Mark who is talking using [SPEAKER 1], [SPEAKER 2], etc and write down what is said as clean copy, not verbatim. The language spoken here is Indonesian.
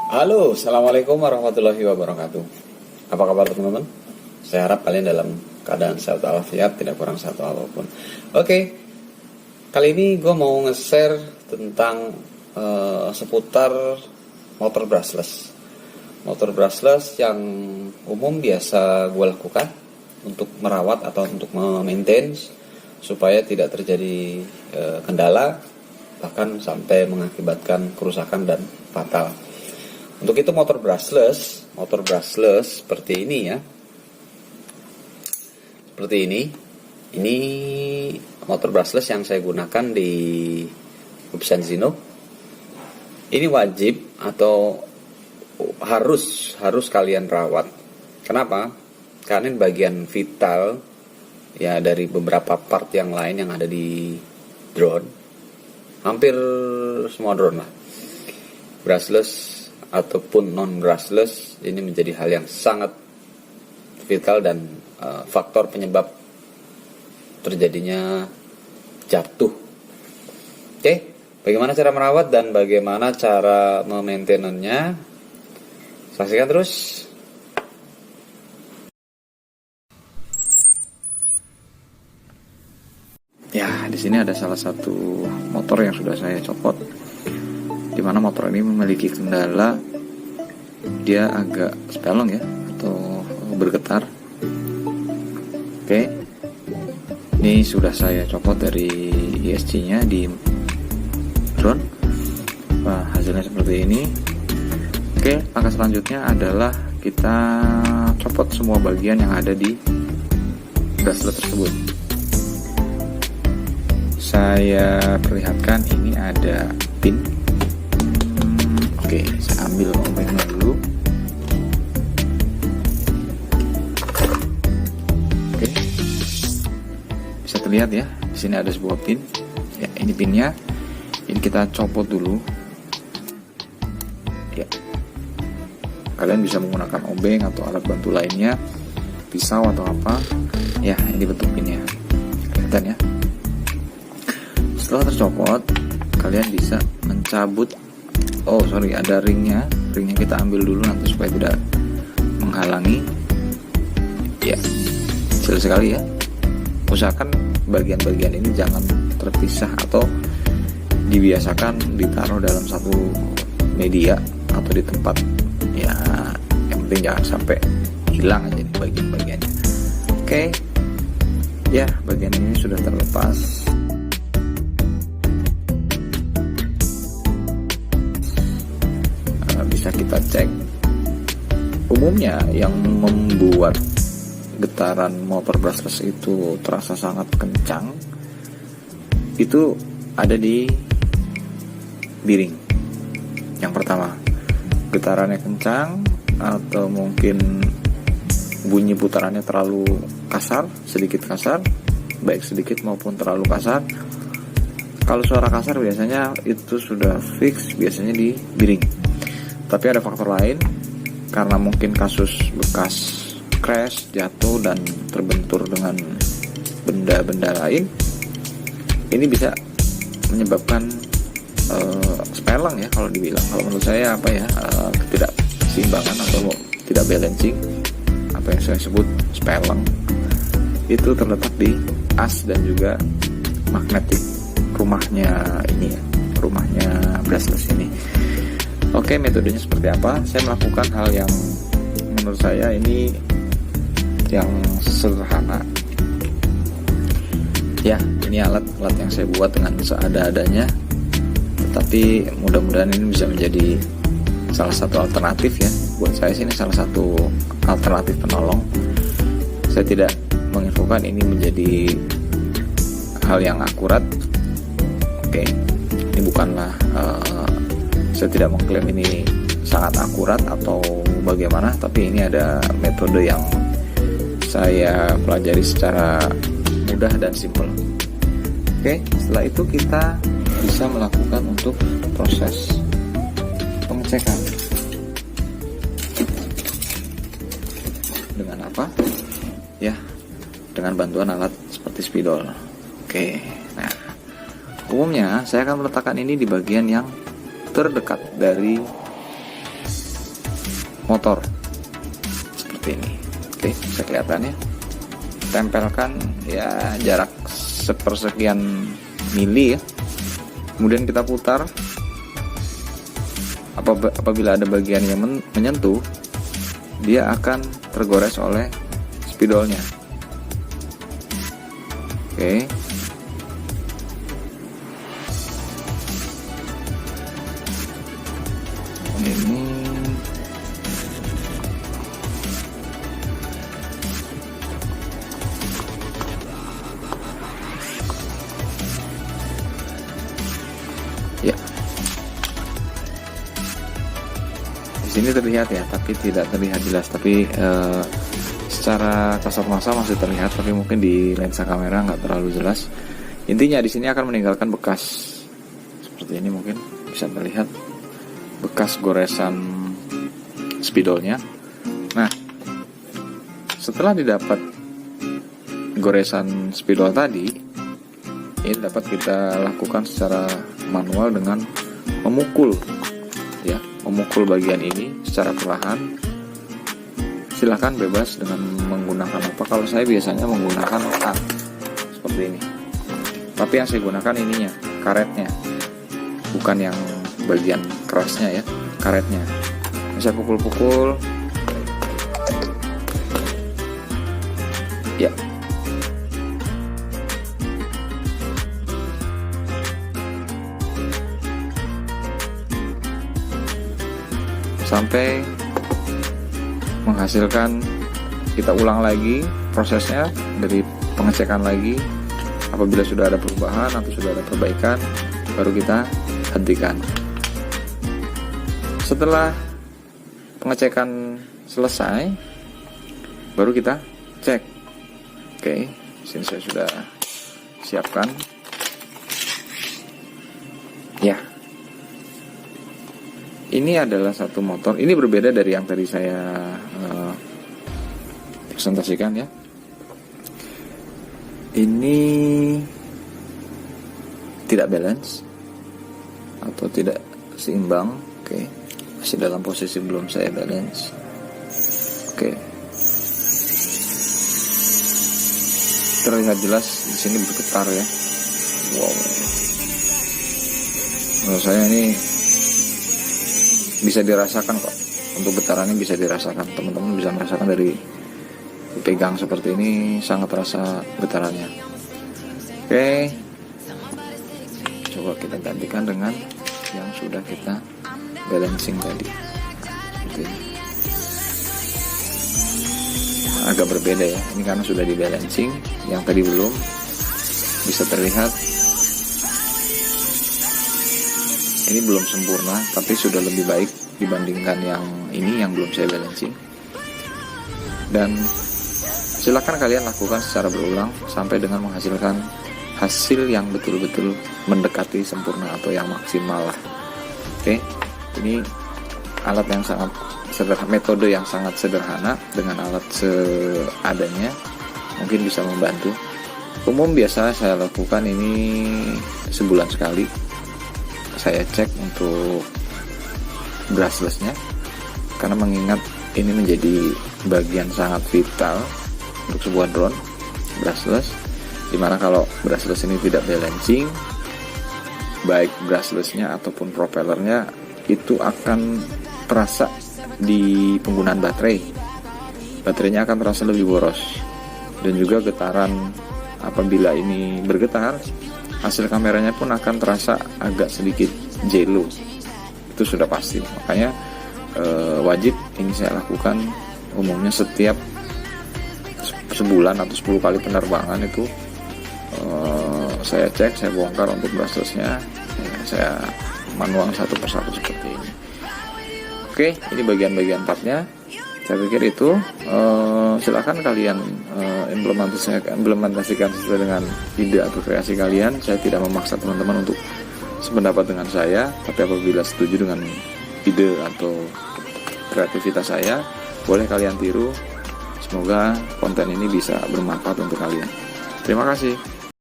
[SPEAKER 1] Halo, assalamualaikum warahmatullahi wabarakatuh. Apa kabar teman-teman? Saya harap kalian dalam keadaan sehat walafiat, tidak kurang satu apapun. Oke, kali ini gue mau nge-share tentang seputar motor brushless. Motor brushless yang umum biasa gue lakukan untuk merawat atau untuk memaintain supaya tidak terjadi kendala, bahkan sampai mengakibatkan kerusakan dan fatal. Untuk itu motor brushless seperti ini ya. Seperti ini. Ini motor brushless yang saya gunakan di Gibson Zino. Ini wajib atau harus kalian rawat. Kenapa? Karena ini bagian vital ya dari beberapa part yang lain yang ada di drone. Hampir semua drone lah. Brushless ataupun non-brushless ini menjadi hal yang sangat vital dan faktor penyebab terjadinya jatuh. Oke, bagaimana cara merawat dan bagaimana cara memaintenance-nya? Saksikan terus. Ya, di sini ada salah satu motor yang sudah saya copot, di mana motor ini memiliki kendala dia agak spelong ya atau bergetar. Oke, ini sudah saya copot dari ESC nya di drone. Nah, hasilnya seperti ini. Oke, langkah selanjutnya adalah kita copot semua bagian yang ada di brushless tersebut. Saya perlihatkan ini ada pin. Oke, saya ambil obengnya dulu. Oke, bisa terlihat ya, di sini ada sebuah pin. Ya, ini pinnya. Ini kita copot dulu. Ya, kalian bisa menggunakan obeng atau alat bantu lainnya, pisau atau apa. Ya, ini bentuk pinnya. Kelihatan ya. Setelah tercopot, kalian bisa mencabut. Ada ringnya kita ambil dulu nanti supaya tidak menghalangi. Ya, kecil sekali ya. Usahakan bagian-bagian ini jangan terpisah atau dibiasakan ditaruh dalam satu media atau di tempat ya, yang penting jangan sampai hilang aja bagian-bagiannya. Oke, ya bagian ini sudah terlepas. Bisa kita cek. Umumnya yang membuat getaran motor brushless itu terasa sangat kencang itu ada di bearing. Yang pertama, getarannya kencang atau mungkin bunyi putarannya terlalu kasar, sedikit kasar, baik sedikit maupun terlalu kasar. Kalau suara kasar biasanya itu sudah fix, biasanya di bearing. Tapi ada faktor lain, karena mungkin kasus bekas crash, jatuh dan terbentur dengan benda-benda lain, ini bisa menyebabkan spelling ya kalau dibilang. Kalau menurut saya ketidakseimbangan atau tidak balancing, apa yang saya sebut spelling, itu terletak di as dan juga magnetik rumahnya ini ya, rumahnya brushless ini. Oke, metodenya seperti apa? Saya melakukan hal yang menurut saya ini yang sederhana. Ya, ini alat yang saya buat dengan seada-adanya. Tetapi mudah-mudahan ini bisa menjadi salah satu alternatif ya. Buat saya sih ini salah satu alternatif penolong. Saya tidak menginfokan ini menjadi hal yang akurat. Oke, ini bukanlah saya tidak mengklaim ini sangat akurat atau bagaimana, tapi ini ada metode yang saya pelajari secara mudah dan simpel. Oke, setelah itu kita bisa melakukan untuk proses pengecekan. Dengan apa? Ya, dengan bantuan alat seperti spidol. Oke, nah umumnya saya akan meletakkan ini di bagian yang terdekat dari motor seperti ini. Oke, bisa kelihatan ya. Tempelkan ya jarak sepersekian mili ya. Kemudian kita putar. Apabila ada bagian yang menyentuh, dia akan tergores oleh spidolnya. Oke. Ini ya. Di sini terlihat ya, tapi tidak terlihat jelas. Tapi secara kasat mata masih terlihat, tapi mungkin di lensa kamera nggak terlalu jelas. Intinya di sini akan meninggalkan bekas seperti ini, mungkin bisa terlihat bekas goresan spidolnya. Nah, setelah didapat goresan spidol tadi, ini dapat kita lakukan secara manual dengan memukul ya, memukul bagian ini secara perlahan. Silahkan bebas dengan menggunakan apa. Kalau saya biasanya menggunakan tang seperti ini, tapi yang saya gunakan ininya, karetnya, bukan yang bagian kerasnya ya, karetnya. Saya pukul-pukul ya. Sampai menghasilkan, kita ulang lagi prosesnya dari pengecekan lagi. Apabila sudah ada perubahan atau sudah ada perbaikan, baru kita hentikan. Setelah pengecekan selesai, baru kita cek. Oke, sini saya sudah siapkan. Ya, ini adalah satu motor. Ini berbeda dari yang tadi saya presentasikan ya. Ini tidak balance atau tidak seimbang. Oke, masih dalam posisi belum saya balance. Oke, terlihat jelas di sini bergetar ya. Wow, menurut saya ini bisa dirasakan kok. Untuk getarannya bisa dirasakan, teman-teman bisa merasakan dari dipegang seperti ini, sangat terasa getarannya. Oke, coba kita gantikan dengan yang sudah kita balancing tadi. Seperti ini. Agak berbeda ya, ini karena sudah di balancing, yang tadi belum. Bisa terlihat ini belum sempurna, tapi sudah lebih baik dibandingkan yang ini yang belum saya balancing. Dan silakan kalian lakukan secara berulang sampai dengan menghasilkan hasil yang betul-betul mendekati sempurna atau yang maksimal lah. Oke, ini alat yang sangat sederhana, metode yang sangat sederhana dengan alat seadanya mungkin bisa membantu. Umum biasa saya lakukan ini sebulan sekali. Saya cek untuk brushlessnya, karena mengingat ini menjadi bagian sangat vital untuk sebuah drone brushless, dimana kalau brushless ini tidak balancing, baik brushlessnya ataupun propellernya itu akan terasa di penggunaan baterainya akan terasa lebih boros, dan juga getaran apabila ini bergetar, hasil kameranya pun akan terasa agak sedikit jelo. Itu sudah pasti. Makanya wajib ini saya lakukan umumnya setiap sebulan atau 10 kali penerbangan itu saya cek, saya bongkar untuk brushlessnya, saya manual satu persatu seperti ini. Oke, ini bagian-bagian partnya. Saya pikir itu silakan kalian implementasikan sesuai dengan ide atau kreasi kalian. Saya tidak memaksa teman-teman untuk sependapat dengan saya, tapi apabila setuju dengan ide atau kreativitas saya, boleh kalian tiru. Semoga konten ini bisa bermanfaat untuk kalian. Terima kasih.